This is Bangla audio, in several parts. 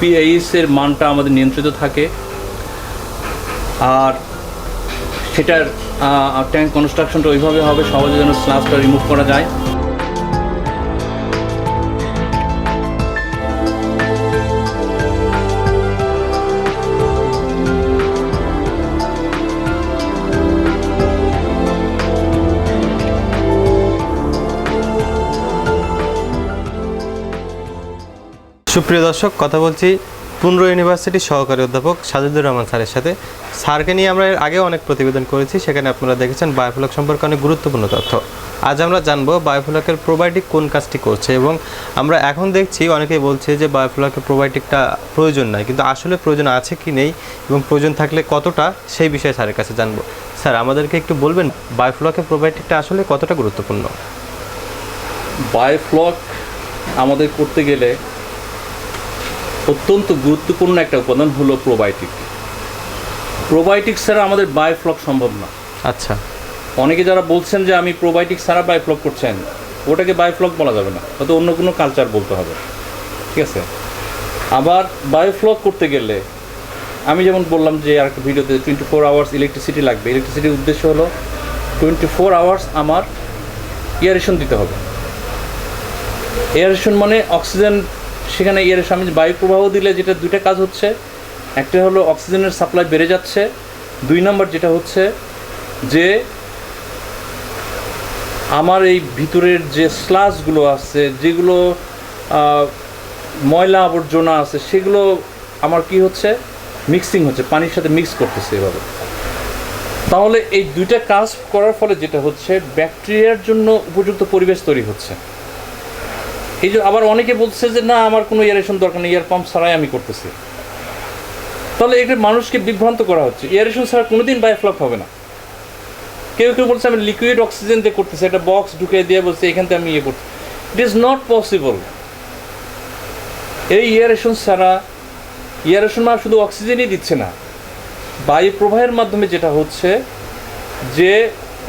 পিএইচের মানটা আমাদের নিয়ন্ত্রিত থাকে, আর সেটার ট্যাঙ্ক কনস্ট্রাকশনটা ওইভাবে হবে সহজে যেন স্লাসটা রিমুভ করা যায়। সুপ্রিয় দর্শক, কথা বলছি পুনর ইউনিভার্সিটির সহকারী অধ্যাপক সাজিদুর রহমান স্যারের সাথে। স্যারকে নিয়ে আমরা এর আগে অনেক প্রতিবেদন করেছি, সেখানে আপনারা দেখেছেন বায়োফ্লক সম্পর্কে অনেক গুরুত্বপূর্ণ তথ্য। আজ আমরা জানবো বায়োফ্লকের প্রোবায়োটিক কোন কাজটি করছে, এবং আমরা এখন দেখছি অনেকেই বলছে যে বায়োফ্লকের প্রোবায়োটিকটা প্রয়োজন নাই, কিন্তু আসলে প্রয়োজন আছে কি নেই এবং প্রয়োজন থাকলে কতটা, সেই বিষয়ে স্যারের কাছে জানবো। স্যার, আমাদেরকে একটু বলবেন বায়োফ্লকের প্রোবায়োটিকটা আসলে কতটা গুরুত্বপূর্ণ? বায়োফ্লক আমাদের করতে গেলে অত্যন্ত গুরুত্বপূর্ণ একটা উপাদান হলো প্রোবায়োটিক। প্রোবায়োটিক ছাড়া আমাদের বায়োফ্লক সম্ভব না। আচ্ছা, অনেকে যারা বলছেন যে আমি প্রোবায়োটিক ছাড়া বায়োফ্লক করছেন, ওটাকে বায়োফ্লক বলা যাবে না, হয়তো অন্য কোনো কালচার বলতে হবে, ঠিক আছে? আবার বায়োফ্লক করতে গেলে আমি যেমন বললাম যে আর একটা ভিডিওতে 24 আওয়ার্স ইলেকট্রিসিটি লাগবে। ইলেকট্রিসিটির উদ্দেশ্য হলো 24 আওয়ার্স আমার এয়ারেশন দিতে হবে। এয়ারেশন মানে অক্সিজেন, সেখানে এয়ারেশন আমি বায়ু প্রবাহ দিলে যেটা দুইটা কাজ হচ্ছে, একটা হলো অক্সিজেনের সাপ্লাই বেড়ে যাচ্ছে, 2 নম্বর যেটা হচ্ছে যে আমার এই ভিতরের যে স্লাসগুলো আছে, যেগুলো ময়লা আবর্জনা আছে, সেগুলো আমার কি হচ্ছে, মিক্সিং হচ্ছে, পানির সাথে মিক্স করতেছে এভাবে। তাহলে এই দুইটা কাজ করার ফলে যেটা হচ্ছে, ব্যাকটেরিয়ার জন্য উপযুক্ত পরিবেশ তৈরি হচ্ছে। এই যে আবার অনেকে বলছে যে না, আমার কোনো এয়ারেশন দরকার নেই, এয়ার পাম্প ছাড়াই আমি করতেছি। তাহলে এটা মানুষকে বিভ্রান্ত করা হচ্ছে। এয়ারেশন ছাড়া কোনোদিন বায়োফ্লক হবে না। কেউ কেউ বলছে আমি লিকুইড অক্সিজেন দিয়ে করতেছি, একটা বক্স ঢুকে দিয়ে বলছে এখান থেকে আমি ইয়ে করছি। It is not possible. এই এয়ারেশন ছাড়া, এয়ারেশন মানে শুধু অক্সিজেনই দিচ্ছে না, বায়ু প্রবাহের মাধ্যমে যেটা হচ্ছে যে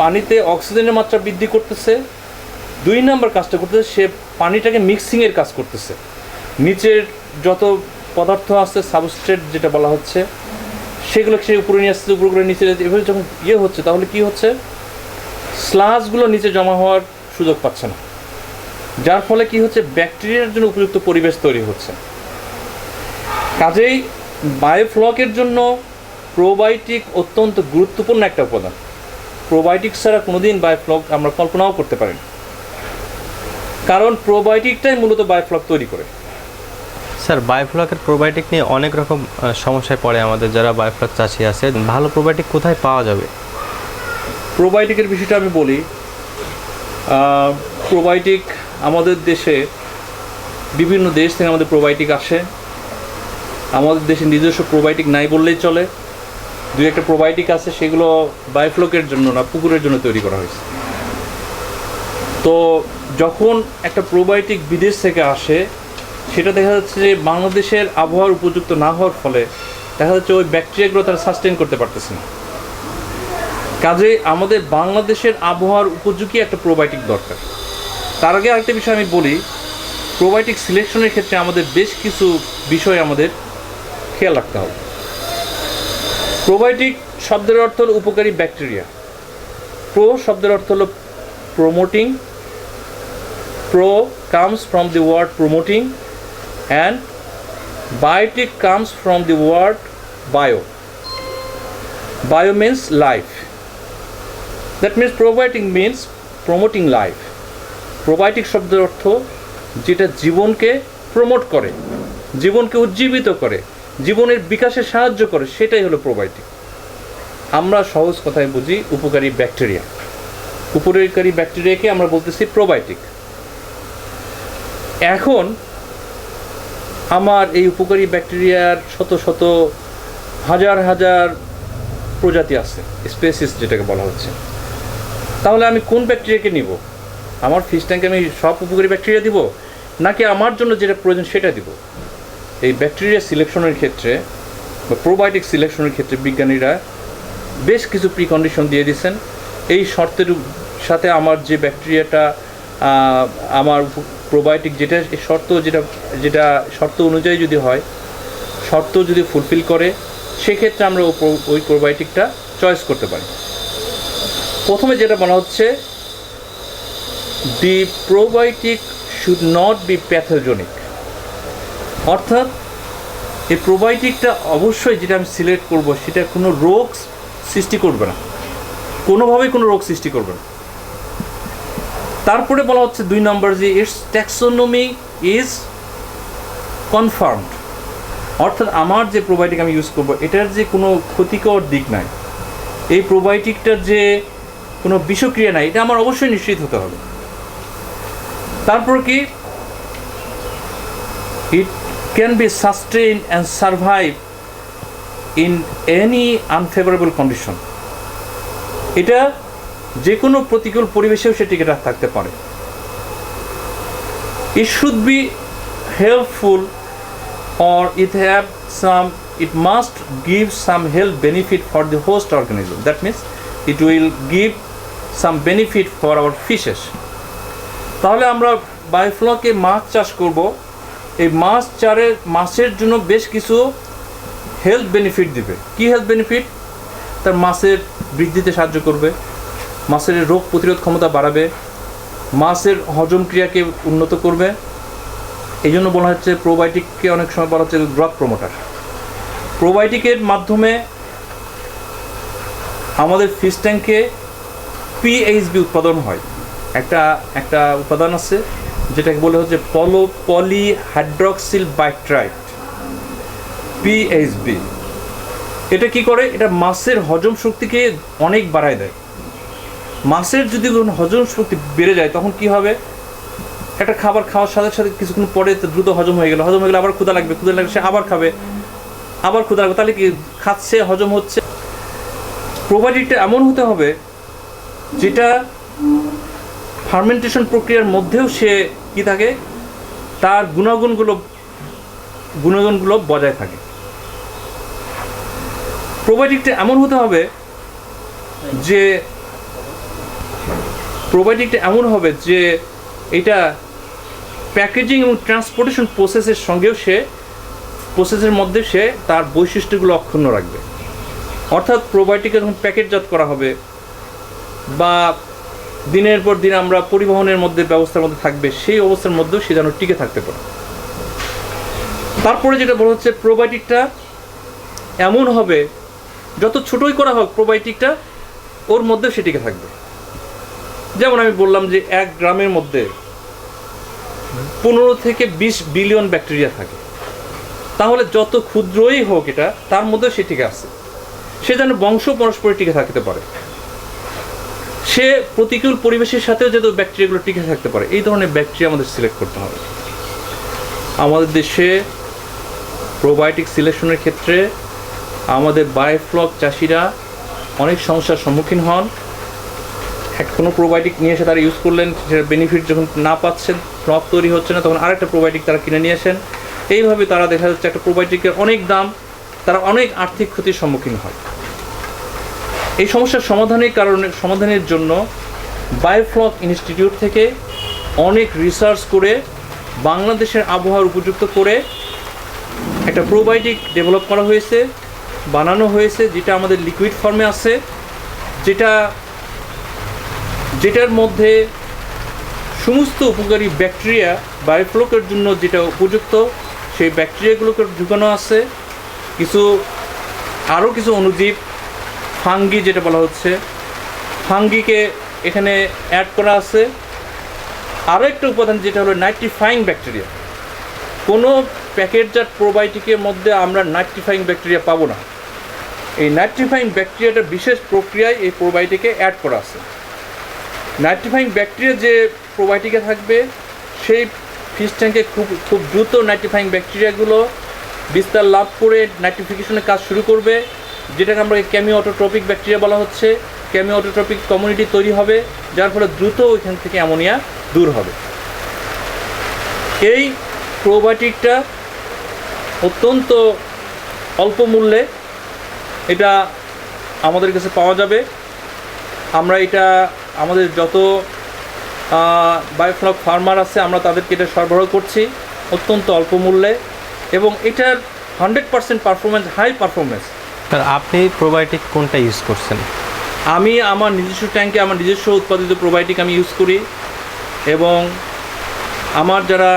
পানিতে অক্সিজেনের মাত্রা বৃদ্ধি করতেছে, 2 নম্বর কাজটা করতেছে, সে পানিটাকে মিক্সিংয়ের কাজ করতেছে। নিচের যত পদার্থ আছে, সাবস্ট্রেট যেটা বলা হচ্ছে, সেগুলোকে সে উপরে নিয়ে আসছে, উপরে করে নিচে এভাবে যখন ইয়ে হচ্ছে, তাহলে কি হচ্ছে, স্লাসগুলো নিচে জমা হওয়ার সুযোগ পাচ্ছে না, যার ফলে কি হচ্ছে, ব্যাকটেরিয়ার জন্য উপযুক্ত পরিবেশ তৈরি হচ্ছে। কাজেই বায়োফ্লকের জন্য প্রোবায়োটিক অত্যন্ত গুরুত্বপূর্ণ একটা উপাদান। প্রোবায়োটিক ছাড়া কোনোদিন বায়োফ্লক আমরা কল্পনাও করতে পারি না, কারণ প্রোবায়োটিকটাই মূলত বায়োফ্লক তৈরি করে। স্যার, বায়োফ্লকের প্রোবায়োটিক নিয়ে অনেক রকম সমস্যায় পড়ে আমাদের যারা বায়োফ্লক চাষি আছে। ভালো প্রোবায়োটিক কোথায় পাওয়া যাবে? প্রোবায়োটিকের বিষয়টা আমি বলি। প্রোবায়োটিক আমাদের দেশে, বিভিন্ন দেশ থেকে আমাদের প্রোবায়োটিক আসে। আমাদের দেশে নিজস্ব প্রোবায়োটিক নাই বললেই চলে। 2-1টা প্রোবায়োটিক আছে, সেগুলো বায়োফ্লকের জন্য না, পুকুরের জন্য তৈরি করা হয়েছে। তো যখন একটা প্রোবায়োটিক বিদেশ থেকে আসে, সেটা দেখা যাচ্ছে যে বাংলাদেশের আবহাওয়ার উপযুক্ত না হওয়ার ফলে দেখা যাচ্ছে ওই ব্যাকটেরিয়াগুলো তারা সাস্টেন করতে পারতেছে না। কাজে আমাদের বাংলাদেশের আবহাওয়ার উপযোগী একটা প্রোবায়োটিক দরকার। তার আগে আরেকটা বিষয় আমি বলি, প্রোবায়োটিক সিলেকশনের ক্ষেত্রে আমাদের বেশ কিছু বিষয় আমাদের খেয়াল রাখতে হবে। প্রোবায়োটিক শব্দের অর্থ হলো উপকারী ব্যাকটেরিয়া। প্রো শব্দের অর্থ হলো promoting. Pro comes from the word promoting, and biotic comes from the word bio. Bio means life. That means probiotic means promoting life. Probiotic শব্দের অর্থ যেটা জীবনকে প্রমোট করে, জীবনকে উজ্জীবিত করে, জীবনের বিকাশে সাহায্য করে, সেটাই হলো প্রোবায়োটিক। আমরা সহজ কথায় বুঝি উপকারী ব্যাকটেরিয়া। উপকারী ব্যাকটেরিয়াকে আমরা বলতেছি প্রোবায়োটিক। এখন আমার এই উপকারী ব্যাকটেরিয়ার শত শত হাজার হাজার প্রজাতি আছে, স্পেসিস যেটাকে বলা হচ্ছে। তাহলে আমি কোন ব্যাকটেরিয়াকে নিব? আমার ফিশ ট্যাঙ্কে আমি সব উপকারী ব্যাকটেরিয়া দিব, নাকি আমার জন্য যেটা প্রয়োজন সেটা দিব? এই ব্যাকটেরিয়া সিলেকশনের ক্ষেত্রে বা প্রোবায়োটিক সিলেকশনের ক্ষেত্রে বিজ্ঞানীরা বেশ কিছু প্রিকন্ডিশন দিয়ে দিয়েছেন। এই শর্তের সাথে আমার যে ব্যাকটেরিয়াটা, আমার প্রোবায়োটিক যেটা শর্ত অনুযায়ী যদি হয়, শর্ত যদি ফুলফিল করে, সেক্ষেত্রে আমরা ওই প্রোবায়োটিকটা চয়েস করতে পারি। প্রথমে যেটা বলা হচ্ছে, the probiotic should not be pathogenic, অর্থাৎ এই প্রোবায়োটিকটা অবশ্যই যেটা আমি সিলেক্ট করব সেটা কোনো রোগ সৃষ্টি করবে না, কোনোভাবেই কোনো রোগ সৃষ্টি করবে না। তারপরে বলা হচ্ছে 2 নম্বর, যে ইটস ট্যাক্সোনমি ইজ কনফার্মড, অর্থাৎ আমার যে প্রোবায়োটিক আমি ইউজ করব এটার যে কোনো ক্ষতিকর দিক নাই, এই প্রোবায়োটিকটার যে কোনো বিষক্রিয়া নাই, এটা আমার অবশ্যই নিশ্চিত হতে হবে। তারপর কি, it can be sustain and survive in any unfavourable condition, এটা যে কোনো প্রতিকূল পরিবেশেও সে টিকে থাকতে পারে। It should be helpful or it must give some health benefit for the host organism. That means it will give some benefit for our fishes. তাহলে আমরা বায়োফ্লকে মাছ চাষ করব, এই মাছের জন্য বেশ কিছু হেলথ বেনিফিট দিবে। কি হেলথ বেনিফিট? তার মাছের বৃদ্ধিতে সাহায্য করবে, মাছের রোগ প্রতিরোধ ক্ষমতা বাড়াবে, মাছের হজম ক্রিয়াকে উন্নত করবে। এই জন্য বলা হচ্ছে প্রোবায়োটিককে অনেক সময় বলা হচ্ছে গ্রোথ প্রমোটার। প্রোবায়োটিকের মাধ্যমে আমাদের ফিশ ট্যাঙ্কে পিএইচবি উৎপাদন হয়। একটা উপাদান আছে যেটাকে বলে হচ্ছে পলিহাইড্রক্সিল বাইট্রাইট, পিএইচবি। এটা কি করে? এটা মাছের হজম শক্তিকে অনেক বাড়ায় দেয়। মাছের যদি হজম শক্তি বেড়ে যায় তখন কি হবে? একটা খাবার খাওয়ার সাথে সাথে কিছুক্ষণ পরে দ্রুত হজম হয়ে গেল আবার ক্ষুধা লাগবে সে আবার খাবে, আবার ক্ষুধা লাগবে, তাহলে কি খাচ্ছে, হজম হচ্ছে। প্রোবায়োটিকটা এমন হতে হবে যেটা ফার্মেন্টেশন প্রক্রিয়ার মধ্যেও সে কি থাকে, তার গুণাগুণগুলো বজায় থাকে। প্রোবায়োটিকটা এমন হতে হবে যে এটা প্যাকেজিং এবং ট্রান্সপোর্টেশন প্রসেসের মধ্যে সে তার বৈশিষ্ট্যগুলো অক্ষুণ্ণ রাখবে। অর্থাৎ প্রোবায়োটিক যখন প্যাকেটজাত করা হবে বা দিনের পর দিন আমরা পরিবহনের ব্যবস্থার মধ্যে থাকবে, সেই অবস্থার মধ্যেও সে যেন টিকে থাকতে পারে। তারপরে যেটা বলা হচ্ছে, প্রোবায়োটিকটা এমন হবে, যত ছোটই করা হোক প্রোবায়োটিকটা ওর মধ্যে সে টিকে থাকবে। যেমন আমি বললাম যে 1 গ্রামের মধ্যে 15 থেকে 20 বিলিয়ন ব্যাকটেরিয়া থাকে, তাহলে যত ক্ষুদ্রই হোক এটা তার মধ্যে সে টিকে আছে, সে যেন বংশ পরস্পরে টিকে থাকতে পারে, সে প্রতিকূল পরিবেশের সাথেও যাতে ব্যাকটেরিয়াগুলো টিকে থাকতে পারে, এই ধরনের ব্যাকটেরিয়া আমাদের সিলেক্ট করতে হবে। আমাদের দেশে প্রোবায়োটিক সিলেকশনের ক্ষেত্রে আমাদের বায়োফ্লক চাষিরা অনেক সমস্যার সম্মুখীন হন। কোনো প্রোবায়োটিক নিয়ে এসে তারা ইউজ করলেন, সেটার বেনিফিট যখন না পাচ্ছেন, ফ্লক তৈরি হচ্ছে না, তখন আরেকটা প্রোবায়োটিক তারা কিনে নিয়ে আসেন। এইভাবে তারা দেখা যাচ্ছে একটা প্রোবায়োটিকের অনেক দাম, তারা অনেক আর্থিক ক্ষতির সম্মুখীন হয়। এই সমস্যার সমাধানের জন্য বায়োফ্লক ইনস্টিটিউট থেকে অনেক রিসার্চ করে বাংলাদেশের আবহাওয়ার উপযুক্ত করে একটা প্রোবায়োটিক ডেভেলপ করা হয়েছে, বানানো হয়েছে, যেটা আমাদের লিকুইড ফর্মে আছে, যেটার মধ্যে সমস্ত উপকারী ব্যাকটেরিয়া বায়োফ্লকের জন্য যেটা উপযুক্ত সেই ব্যাকটেরিয়াগুলোকে ঢুকানো আছে। আরও কিছু অণুজীব, ফাঙ্গি যেটা বলা হচ্ছে, ফাঙ্গিকে এখানে অ্যাড করা আছে। আরও একটা উপাদান যেটা হলো নাইট্রিফাইং ব্যাকটেরিয়া। কোনো প্যাকেটজাত প্রোবায়োটিকের মধ্যে আমরা নাইট্রিফাইং ব্যাকটেরিয়া পাবো না। এই নাইট্রিফাইং ব্যাকটেরিয়াটা বিশেষ প্রক্রিয়ায় এই প্রোবায়োটিকে অ্যাড করা আছে। নাইট্রিফাইং ব্যাকটেরিয়া যে প্রোবায়োটিকে থাকবে, সেই ফিশ ট্যাঙ্কে খুব দ্রুত নাইট্রিফাইং ব্যাকটেরিয়াগুলো বিস্তার লাভ করে নাইট্রিফিকেশনের কাজ শুরু করবে, যেটাকে আমরা কেমিওঅটোট্রপিক ব্যাকটেরিয়া বলা হচ্ছে। কেমিওঅটোট্রপিক কমিউনিটি তৈরি হবে, যার ফলে দ্রুত ওইখান থেকে অ্যামোনিয়া দূর হবে। এই প্রোবায়োটিকটা অত্যন্ত অল্প মূল্যে এটা আমাদের কাছে পাওয়া যাবে। আমরা এটা আমাদের যত বায়োফ্লক ফার্মার আছে আমরা তাদেরকে এটা সরবরাহ করছি অত্যন্ত অল্প মূল্যে, এবং এটার 100% পারফরমেন্স, হাই পারফরমেন্স। স্যার আপনি প্রোবায়োটিক কোনটা ইউজ করছেন? আমি আমার নিজস্ব ট্যাঙ্কে আমার নিজস্ব উৎপাদিত প্রোবায়োটিক আমি ইউজ করি, এবং আমার যারা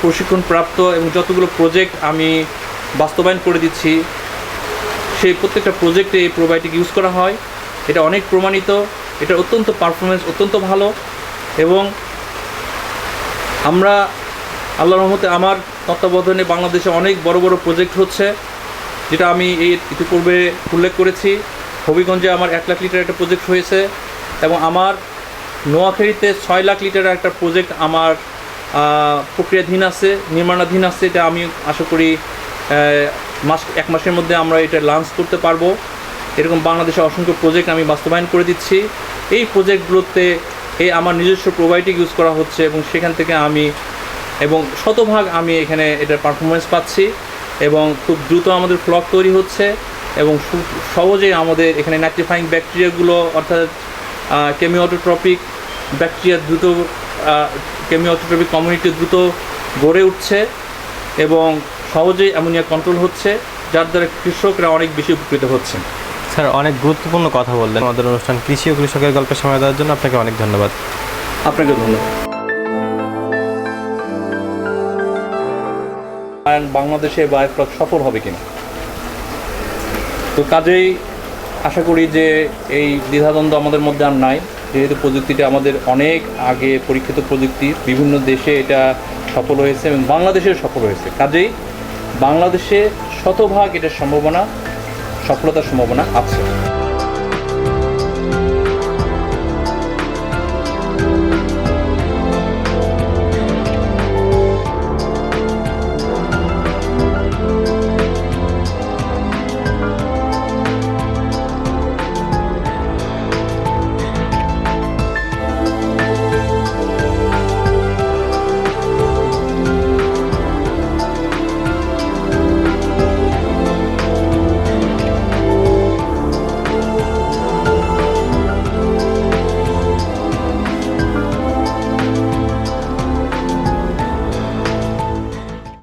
প্রশিক্ষণপ্রাপ্ত এবং যতগুলো প্রজেক্ট আমি বাস্তবায়ন করে দিচ্ছি, সেই প্রত্যেকটা প্রজেক্টে এই প্রোবায়োটিক ইউজ করা হয়। এটা অনেক প্রমাণিত, এটা অত্যন্ত পারফরমেন্স অত্যন্ত ভালো। এবং আমরা আল্লাহর রহমতে আমার তত্ত্বাবধানে বাংলাদেশে অনেক বড় বড় প্রজেক্ট হচ্ছে, যেটা আমি এই ইতিপূর্বে উল্লেখ করেছি। হবিগঞ্জে আমার 1 লাখ লিটার একটা প্রজেক্ট হয়েছে, এবং আমার নোয়াখালীতে 6 লাখ লিটারের একটা প্রজেক্ট আমার প্রক্রিয়াধীন আছে, নির্মাণাধীন আছে। এটা আমি আশা করি 1 মাসের মধ্যে আমরা এটা লঞ্চ করতে পারবো। এরকম বাংলাদেশে অসংখ্য প্রজেক্ট আমি বাস্তবায়ন করে দিচ্ছি। এই প্রজেক্টগুলোতে আমার নিজস্ব প্রোবায়োটিক ইউজ করা হচ্ছে, এবং সেখান থেকে আমি শতভাগ আমি এখানে এটার পারফরমেন্স পাচ্ছি, এবং খুব দ্রুত আমাদের ফ্লক তৈরি হচ্ছে, এবং সহজেই আমাদের এখানে নাইট্রিফাইং ব্যাকটেরিয়াগুলো, অর্থাৎ কেমিওটোট্রপিক ব্যাকটেরিয়া দ্রুত কেমিওটোট্রপিক কমিউনিটি দ্রুত গড়ে উঠছে, এবং সহজেই অ্যামোনিয়া কন্ট্রোল হচ্ছে, যার দ্বারা কৃষকরা অনেক বেশি উপকৃত হচ্ছে। স্যার অনেক গুরুত্বপূর্ণ কথা বললেন। আমাদের অনুষ্ঠান কৃষি ও কৃষকের গল্পে সময় দেওয়ার জন্য আপনাকে অনেক ধন্যবাদ। আপনাকে ধন্যবাদ। বাংলাদেশে বায়োফ্লক সফল হবে কিনা, তো কাজেই আশা করি যে এই দ্বিধাদ্বন্দ্ব আমাদের মধ্যে আর নাই, যেহেতু প্রযুক্তিটা আমাদের অনেক আগে পরীক্ষিত প্রযুক্তি, বিভিন্ন দেশে এটা সফল হয়েছে এবং বাংলাদেশেও সফল হয়েছে। কাজেই বাংলাদেশে শতভাগ এটার সফলতার সম্ভাবনা আছে।